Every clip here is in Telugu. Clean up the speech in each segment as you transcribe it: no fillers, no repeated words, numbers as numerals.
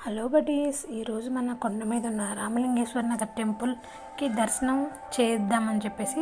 హలో బడీస్, ఈరోజు మన కొండ మీద ఉన్న రామలింగేశ్వరనాథ టెంపుల్కి దర్శనం చేద్దామని చెప్పేసి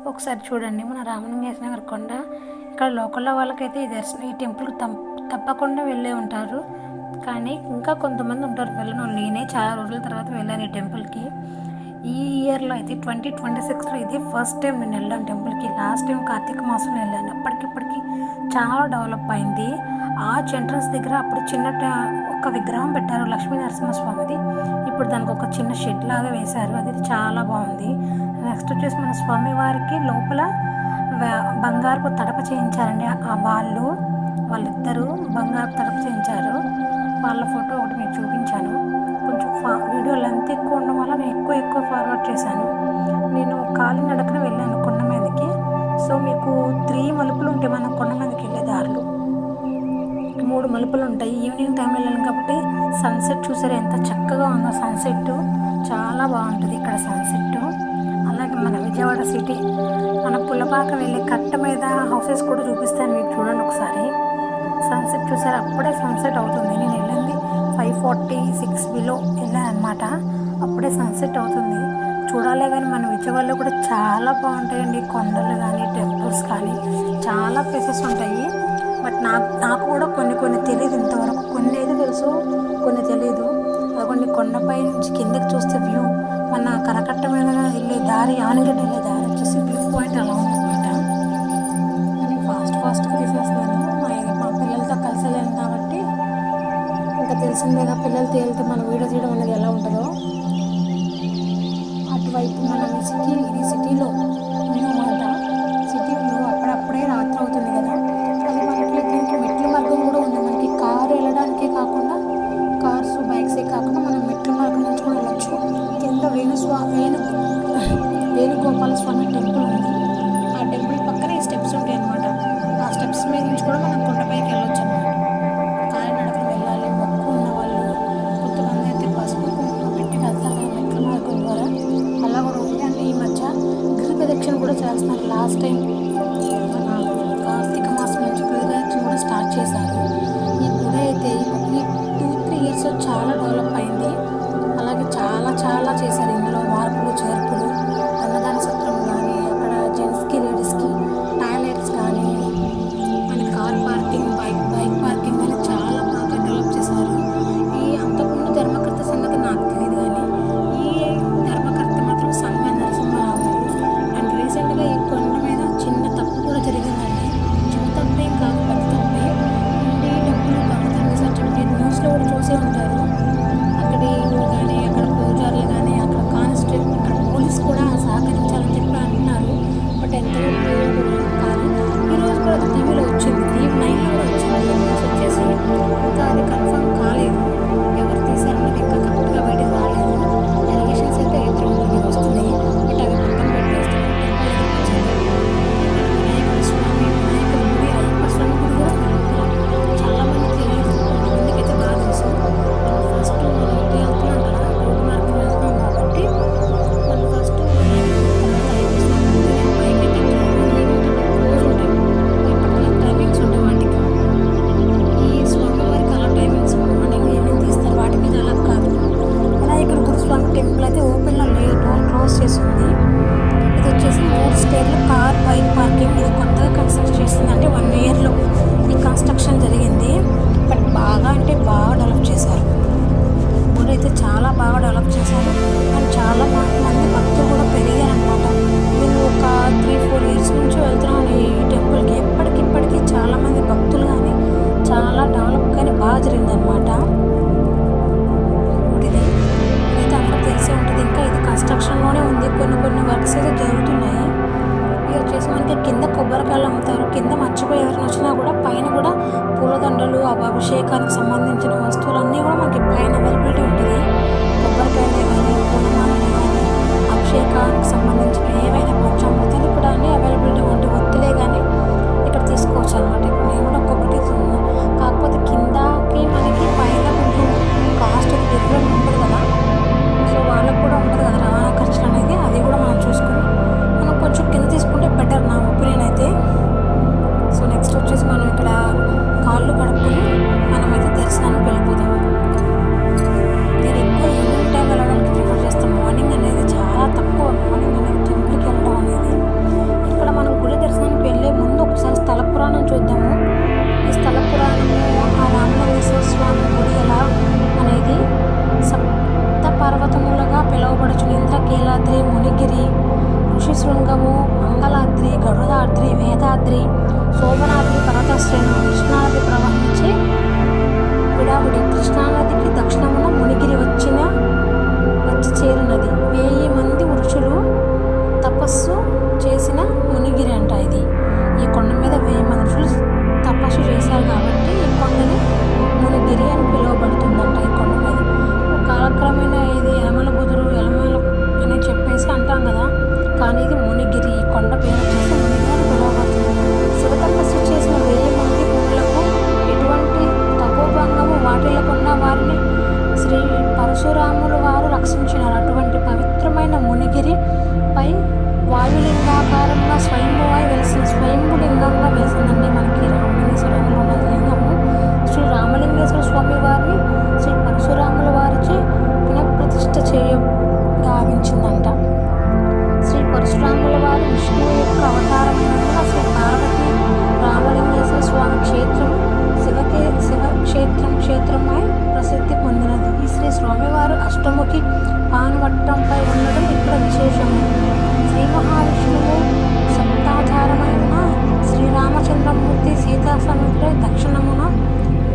ఒకసారి చూడండి. మన రామలింగేశ్వర కొండ ఇక్కడ లోకల్లో వాళ్ళకైతే ఈ టెంపుల్కి తప్పకుండా వెళ్ళే ఉంటారు. కానీ ఇంకా కొంతమంది ఉంటారు వెళ్ళను. నేనే చాలా రోజుల తర్వాత వెళ్ళాను ఈ టెంపుల్కి. ఈ ఇయర్లో అయితే 2026లో ఇది ఫస్ట్ టైం నేను వెళ్ళాను టెంపుల్కి. లాస్ట్ టైం కార్తీక మాసంలో వెళ్ళాను. అప్పటికిప్పటికి చాలా డెవలప్ అయింది. ఆర్చ్ ఎంట్రన్స్ దగ్గర అప్పుడు చిన్న ఒక విగ్రహం పెట్టారు, లక్ష్మీ నరసింహస్వామిది. ఇప్పుడు దానికి ఒక చిన్న షెడ్ లాగా వేశారు, అది చాలా బాగుంది. నెక్స్ట్ వచ్చేసి మన స్వామివారికి లోపల బంగారపు తడప చేయించారండి. వాళ్ళిద్దరూ బంగారపు తడప చేయించారు. వాళ్ళ ఫోటో ఒకటి మీకు చూపించాను. కొంచెం వీడియో లెంత్ ఎక్కువ ఉండడం వల్ల నేను ఎక్కువ ఫార్వర్డ్ చేశాను. నేను కాలినడకన వెళ్ళాను కొండ మీదకి. సో మీకు 3 మలుపులు ఉంటాయి మనం కొండ మీదకి వెళ్ళే దారులు. 3 మలుపులు ఉంటాయి. ఈవినింగ్ టైం వెళ్ళాను కాబట్టి సన్సెట్ చూసారా ఎంత చక్కగా ఉందో. సన్సెట్ చాలా బాగుంటుంది ఇక్కడ సన్సెట్. అలాగే మన విజయవాడ సిటీ, మన పుల్లపాక వెళ్ళే కట్ట మీద హౌసెస్ కూడా చూపిస్తాను మీకు, చూడండి ఒకసారి. సన్సెట్ చూసారా, అప్పుడే సన్సెట్ అవుతుంది. నేను వెళ్ళింది 5:46 బిలో వెళ్ళాను అనమాట. అప్పుడే సన్సెట్ అవుతుంది. చూడాలే కానీ మన విజయవాడలో కూడా చాలా బాగుంటాయండి. కొండలు కానీ టెంపుల్స్ కానీ చాలా ప్లేసెస్ ఉంటాయి. బట్ నాకు కూడా కొన్ని తెలియదు ఇంతవరకు. కొన్ని అయితే తెలుసు, కొన్ని తెలియదు. అదిగోండి కొండపై నుంచి కిందకి చూస్తే వ్యూ, మన కరకట్ట మీద వెళ్ళే దారి, ఆనగడ్డ వెళ్ళే దారి వచ్చేసి వ్యూ పాయింట్ అలా ఉందన్నమాట. నేను ఫాస్ట్గా తీసేస్తాను. మా పిల్లలతో కలిసి వెళ్ళాను కాబట్టి ఇంకా తెలిసిందేగా, పిల్లలతో వెళ్తే మనం వీడియో తీయడం అనేది ఎలా ఉంటుందో. అటువైపు మనం ఇది సిటీలో అన్నమాట. సిటీ వ్యూ అప్పుడప్పుడే రాత్రి అవుతుంది కదా. అది మనకి దీనికి మెట్ల మార్గం కూడా ఉంది. మనకి కారు వెళ్ళడానికే కాకుండా, కార్స్ బైక్సే కాకుండా మనం మెట్ల మార్గం నుంచి కూడా వెళ్ళొచ్చు. కింద వేణుగోపాల స్వామి టెంపుల్ ఉంది. ఆ టెంపుల్ పక్కనే ఈ స్టెప్స్ ఉంటాయి అన్నమాట. ఆ స్టెప్స్ మీద నుంచి కూడా మనం కొండపైకి వెళ్ళొచ్చు అన్నమాట. కాలినడకన వెళ్ళాలి మొక్కు ఉన్న వాళ్ళు, కొంతమంది అయితే పసుపు కుంకుమ పెట్టి వెళ్తారు మెట్ల మార్గం ద్వారా. అలా కూడా ఉంది. అండ్ ఈ మధ్య గిరి ప్రదక్షిణ కూడా చేస్తున్నారు. లాస్ట్ టైం మన కార్తీక మాసం నుంచి గిరి ప్రదక్షిణ కూడా స్టార్ట్ చేశారు. ఈ గుడి అయితే ఈ 2-3 ఇయర్స్ చాలా డెవలప్ అయింది. అలాగే చాలా చేశారు. ఇందులో మార్పులు చేర్పులు, అన్నదాన సత్రం కానీ, అక్కడ జెంట్స్కి లేడీస్కి టాయిలెట్స్ కానీ, మన కార్ పార్కింగ్, బైక్ పార్కింగ్ కానీ చాలా బాగా డెవలప్ చేశారు. ఈ అంతకుముందు ధర్మకర్త సంగతి నాకు తెలియదు, కానీ ఈ ధర్మకర్త మాత్రం సంగమ నరసింహారావు. అండ్ రీసెంట్గా ఈ కొండ మీద చిన్న తప్పు కూడా జరిగిందండి. చిన్న తప్పేం కాదు, పెద్ద తప్పే. డబ్బులు దొంగతనం చేశారు చెప్పి న్యూస్లో కూడా చూసే ఉంటారు. పరశురాములు వారు రక్షించినారు. అటువంటి పవిత్రమైన మునిగిరిపై వాయులింగాకారంగా స్వయంభులింగంగా వెలిసిందండి మనకి రామలింగేశ్వరంలో ఉన్న లింగము. శ్రీ రామలింగేశ్వర స్వామి వారిని శ్రీ పరశురాముల వారిచే పునఃప్రతిష్ఠ గావించిందంట. శ్రీ పరశురాముల వారు విష్ణువు యొక్క అవతారమైనందున శ్రీ పార్వతి రామలింగేశ్వర స్వామి క్షేత్రం క్షేత్రమై ప్రసిద్ధి పొందినది. ఈ శ్రీ స్వామివారు అష్టముఖి పానువట్టంపై ఉండడం ఇక్కడ విశేషము. శ్రీ మహావిష్ణువు సప్తాధారమైన శ్రీరామచంద్రమూర్తి సీతా సమేతుడై దక్షిణమున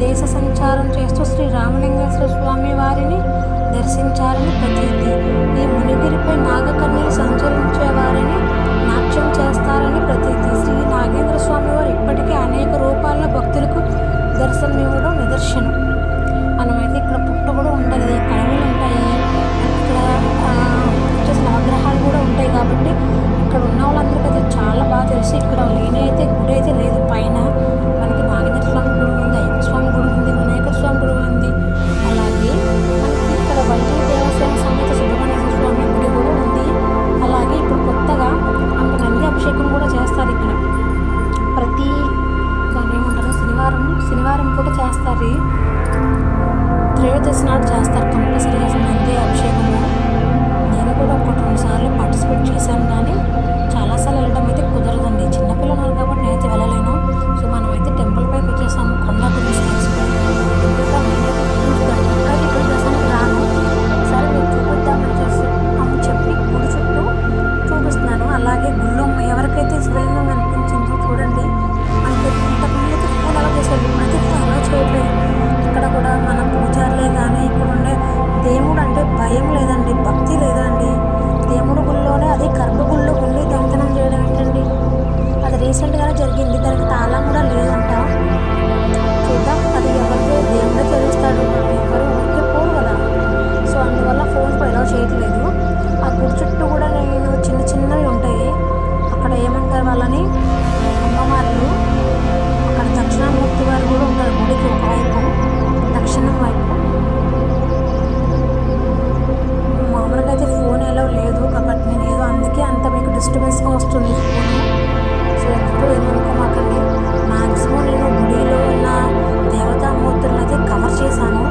దేశ సంచారం చేస్తూ శ్రీ రామలింగేశ్వర స్వామి వారిని దర్శించారని ప్రతీతి. ఈ మునిగిరిపై నాగకన్యలు సంచరించే వారిని నాట్యం చేస్తారని ప్రతీతి. శ్రీ నాగేంద్ర స్వామి వారు ఇప్పటికీ అనేక రూపాల్లో భక్తులకు దర్శనమివ్వడం నిదర్శనం. మనమైతే ఇక్కడ పుట్ట కూడా ఉంటుంది, కడవలు ఉంటాయి, ఇక్కడ వచ్చేసి నవగ్రహాలు కూడా ఉంటాయి. కాబట్టి ఇక్కడ ఉన్న వాళ్ళందరికీ అయితే చాలా బాగా తెలుసు. ఇక్కడ లేని అయితే గుడి అయితే లేదు. పైన మనకి నాగేంద్ర స్వామి గుడి ఉంది, అయ్యప్ప స్వామి గుడి ఉంది, వినాయకుడు స్వామి గుడి ఉంది. అలాగే మనకి ఇక్కడ వల్లి దేవసేన సమేత సుబ్రహ్మణ్య స్వామి గుడి కూడా ఉంది. అలాగే ఇప్పుడు కొత్తగా మనకి నంది అభిషేకం కూడా చేస్తారు. ఇక్కడ ప్రతి దాన్ని ఏమంటారు శనివారం కూడా చేస్తారు. త్రయోదశి నాడు చేస్తారు కంపల్సరీగా నంది అభిషేకము. నేను కూడా 1-2 సార్లు పార్టిసిపేట్ చేశాను, కానీ చాలాసార్లు వెళ్ళడం అయితే కుదరదండి. చిన్నపిల్లలు కాబట్టి నేనైతే వెళ్ళలేను. సో మనమైతే టెంపుల్ పైకి వచ్చేసాము. కొండ గురించి తెలుసుకొని ఇక్కడ దర్శనానికి రాను, ఒకసారి మీరు చూపిద్దామని చెప్పి గుడి చుట్టూ చూపిస్తున్నాను. అలాగే గుళ్ళో ఎవరికైతే శివలింగం కనిపించిందో చూడండి. మనకి ఇంతకుముందు అయితే ఫోన్ అలా చేసేది, ఇప్పుడైతే ఫోన్ అలా చేయట్లేదు. ఇక్కడ కూడా మన పూజారులే కానీ ఇక్కడ ఉండే దేవుడు అంటే భయం లేదండి, భక్తి లేదండి. దేవుడు గుళ్ళోనే అది గర్భగుడిలో వెళ్ళి దొంగతనం చేయడం ఏంటండి, అది రీసెంట్గానే జరిగింది. దానికి తాళం కూడా లేదంట. చూద్దాం, అది ఎవరికో దేవుడే తెలుస్తాడు, ఎవరు ఊరికే పోరు కదా. సో అందువల్ల ఫోన్ కూడా ఎలా చేయట్లేదు. ఆ గుడి చుట్టూ కూడా నేను చిన్నవి ఉంటాయి. అక్కడ ఏమంటారు వాళ్ళని, అమ్మవార్లు. అక్కడ దక్షిణామూర్తి వారు కూడా ఉంటారు గుడికి ఒకవైపు, దక్షిణం వైపు. మామూలుగా అయితే ఫోన్ ఎలా లేదు కాబట్టి నేను ఏదో అందుకే అంత మీకు డిస్టర్బెన్స్గా వస్తుంది ఫోను. సో ఎప్పుడు ఏమనుకోమాకండి. మ్యాక్సిమం నేను గుడిలో ఉన్న దేవతామూర్తులను అయితే కవర్ చేశాను.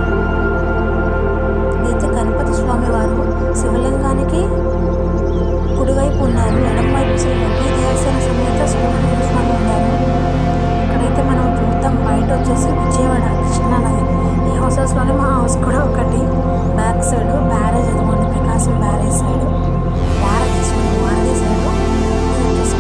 అయితే గణపతి స్వామి వారు శివలింగానికి కుడివైపు ఉన్నారు, ఎడం వైపు శ్రీ వల్లి దేవసేన సమేత సుబ్రహ్మణ్య స్వామి ఉన్నారు. ఇక్కడైతే మనం చూద్దాం. బయట వచ్చేసి విజయవాడ కృష్ణానది ఈ హౌసెస్లోనే మా హౌస్ కూడా ఒకటి. బ్యాక్ సైడ్ బ్యారేజ్, అదిగోండి ప్రకాశం బ్యారేజ్ సైడ్, భారతీ సైడ్ ఇది వచ్చేసి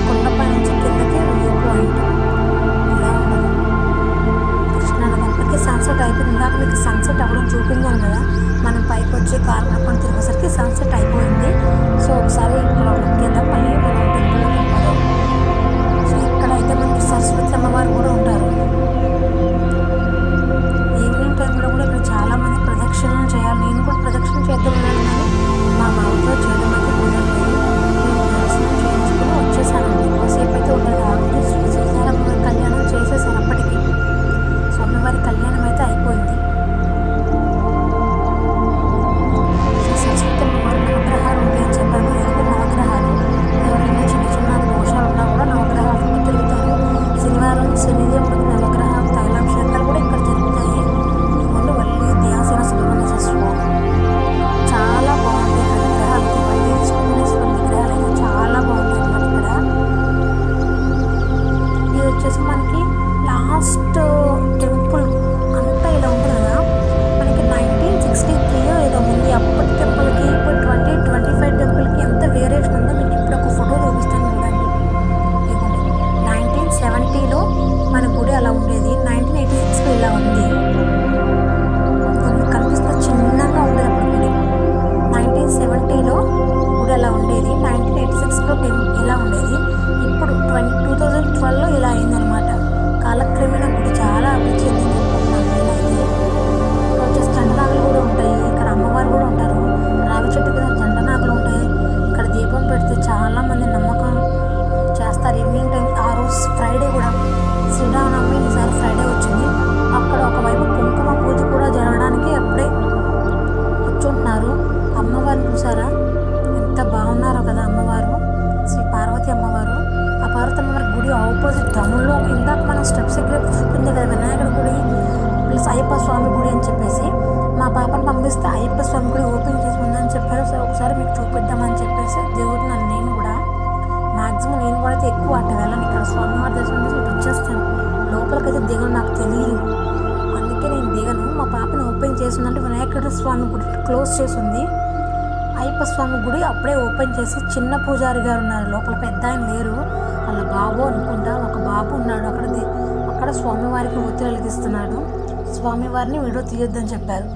స్టెప్స్ ఎక్కడ చూపింది కదా వినాయకుడి గుడి ప్లస్ అయ్యప్ప స్వామి గుడి అని చెప్పేసి మా పాపను పంపిస్తే అయ్యప్ప స్వామి గుడి ఓపెన్ చేసి ఉందని చెప్పారు. సో ఒకసారి మీకు చూపిద్దామని చెప్పేసి దిగుతున్నాను నేను కూడా. మ్యాక్సిమం నేను కూడా అయితే ఎక్కువ అట్ట వెళ్ళను, ఇక్కడ స్వామివారి దర్శనం చేసి ఇటు వచ్చేస్తాను. లోపలికైతే దిగను, నాకు తెలియదు, అందుకే నేను దిగను. మా పాపని ఓపెన్ చేసిందంటే వినాయకుడి స్వామి గుడి క్లోజ్ చేసి ఉంది. అయ్యప్ప స్వామి గుడి అప్పుడే ఓపెన్ చేసి చిన్న పూజారి గారు ఉన్నారు లోపల, పెద్ద ఆయన లేరు, వాళ్ళ బాబు అనుకుంటా, ఒక బాబు ఉన్నాడు అక్కడ స్వామివారికి ఒత్తి వెలిగిస్తున్నాడు. స్వామివారిని వీడియో తీయొద్దని చెప్పారు.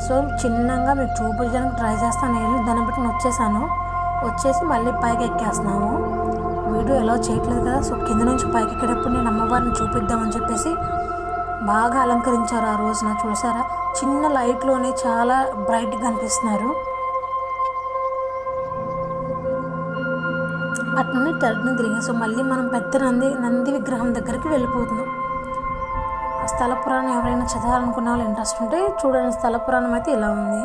సో చిన్నగా మీకు చూపించడానికి ట్రై చేస్తాను. నేను దాన్ని బట్టి వచ్చేసి మళ్ళీ పైకి ఎక్కేస్తున్నాము. వీడియో ఎలా చేయట్లేదు కదా, సో కింద నుంచి పైకి ఎక్కేటప్పుడు నేను అమ్మవారిని చూపిద్దామని చెప్పేసి బాగా అలంకరించారు ఆ రోజున. చూసారా, చిన్న లైట్లోనే చాలా బ్రైట్గా కనిపిస్తున్నారు. అట్లనే టర్న్ తిరిగి సో మళ్ళీ మనం పెద్ద నంది విగ్రహం దగ్గరికి వెళ్ళిపోతున్నాం. ఆ స్థల పురాణం ఎవరైనా చదవాలనుకున్న వాళ్ళు ఇంట్రెస్ట్ ఉంటే చూడండి. స్థల పురాణం అయితే ఇలా ఉంది.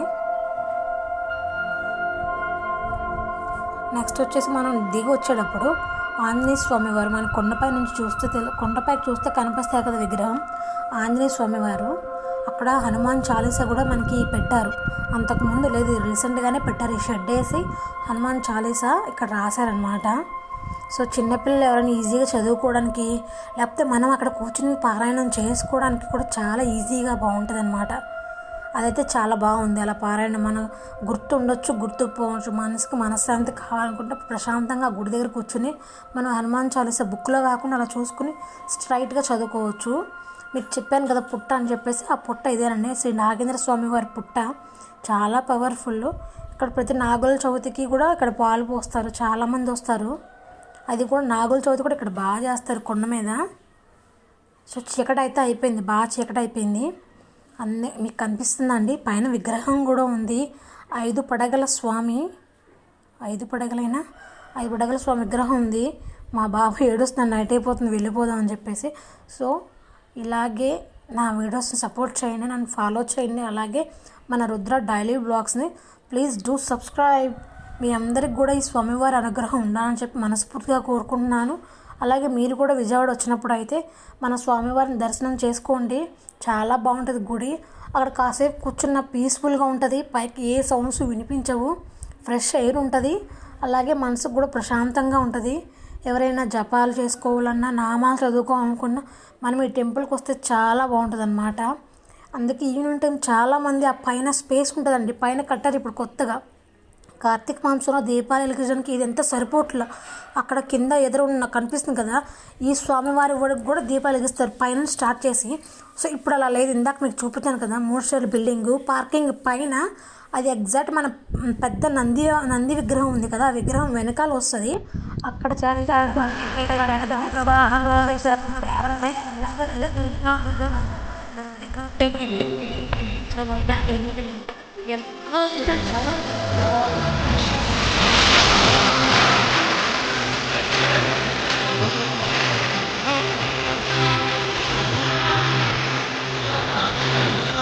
నెక్స్ట్ వచ్చేసి మనం దిగి వచ్చేటప్పుడు ఆంజనేయ స్వామి వారు మన కొండపై నుంచి కొండపైకి చూస్తే కనిపిస్తాయి కదా విగ్రహం, ఆంజనేయ స్వామి వారు. అక్కడ హనుమాన్ చాలీసా కూడా మనకి పెట్టారు, అంతకుముందు లేదు, రీసెంట్గానే పెట్టారు. ఈ షెడ్ వేసి హనుమాన్ చాలీసా ఇక్కడ రాశారనమాట. సో చిన్నపిల్లలు ఎవరైనా ఈజీగా చదువుకోవడానికి, లేకపోతే మనం అక్కడ కూర్చుని పారాయణం చేసుకోవడానికి కూడా చాలా ఈజీగా బాగుంటుంది అనమాట. అదైతే చాలా బాగుంది. అలా పారాయణ మనం గుర్తుండొచ్చు, గుర్తుపోవచ్చు. మనసుకు మనశ్శాంతి కావాలనుకుంటే ప్రశాంతంగా గుడి దగ్గర కూర్చుని మనం హనుమాన్ చాలీసా బుక్లో కాకుండా అలా చూసుకుని స్ట్రైట్గా చదువుకోవచ్చు. మీకు చెప్పాను కదా పుట్ట అని చెప్పేసి, ఆ పుట్ట ఇదేనండి, శ్రీ నాగేంద్ర స్వామి వారి పుట్ట. చాలా పవర్ఫుల్. ఇక్కడ ప్రతి నాగుల చవితికి కూడా ఇక్కడ పాలు పోస్తారు, చాలామంది వస్తారు. అది కూడా నాగుల చవితి కూడా ఇక్కడ బాగా చేస్తారు కొండ మీద. సో చీకటి అయితే అయిపోయింది, బాగా చీకటి అయిపోయింది. అన్నీ మీకు కనిపిస్తుందండి. పైన విగ్రహం కూడా ఉంది, 5 పడగల స్వామి, 5 పడగల స్వామి విగ్రహం ఉంది. మా బాబు ఏడుస్తున్నాను, నైట్ అయిపోతుంది వెళ్ళిపోదాం అని చెప్పేసి. సో ఇలాగే నా వీడియోస్ని సపోర్ట్ చేయండి, నన్ను ఫాలో చేయండి. అలాగే మన రుద్ర డైలీ బ్లాగ్స్ని ప్లీజ్ డూ సబ్స్క్రైబ్. మీ అందరికి కూడా ఈ స్వామివారి అనుగ్రహం ఉండాలని చెప్పి మనస్ఫూర్తిగా కోరుకుంటున్నాను. అలాగే మీరు కూడా విజయవాడ వచ్చినప్పుడు అయితే మన స్వామివారిని దర్శనం చేసుకోండి, చాలా బాగుంటుంది గుడి. అక్కడ కాసేపు కూర్చున్న పీస్ఫుల్గా ఉంటుంది, పైకి ఏ సౌండ్స్ వినిపించవు, ఫ్రెష్ ఎయిర్ ఉంటుంది. అలాగే మనసుకు కూడా ప్రశాంతంగా ఉంటుంది. ఎవరైనా జపాలు చేసుకోవాలన్నా, నామాలు చదువుకోవాలనుకున్నా మనం ఈ టెంపుల్కి వస్తే చాలా బాగుంటుంది అన్నమాట. అందుకే ఈవినింగ్ టైం చాలామంది ఆ పైన స్పేస్ ఉంటుందండి, పైన కట్టారు ఇప్పుడు కొత్తగా. కార్తీక మాంసంలో దీపాలు వెలిగించడానికి ఇది ఎంత సరిపోట్లా. అక్కడ కింద ఎదురున్న కనిపిస్తుంది కదా, ఈ స్వామివారి వరకు కూడా దీపాలు వెలిగిస్తారు పైన స్టార్ట్ చేసి. సో ఇప్పుడు అలా లేదు, ఇందాక మీకు చూపించాను కదా 3 స్టోరీ బిల్డింగు, పార్కింగ్ పైన అది ఎగ్జాక్ట్ మన పెద్ద నంది విగ్రహం ఉంది కదా, ఆ విగ్రహం వెనకాల వస్తుంది. అక్కడ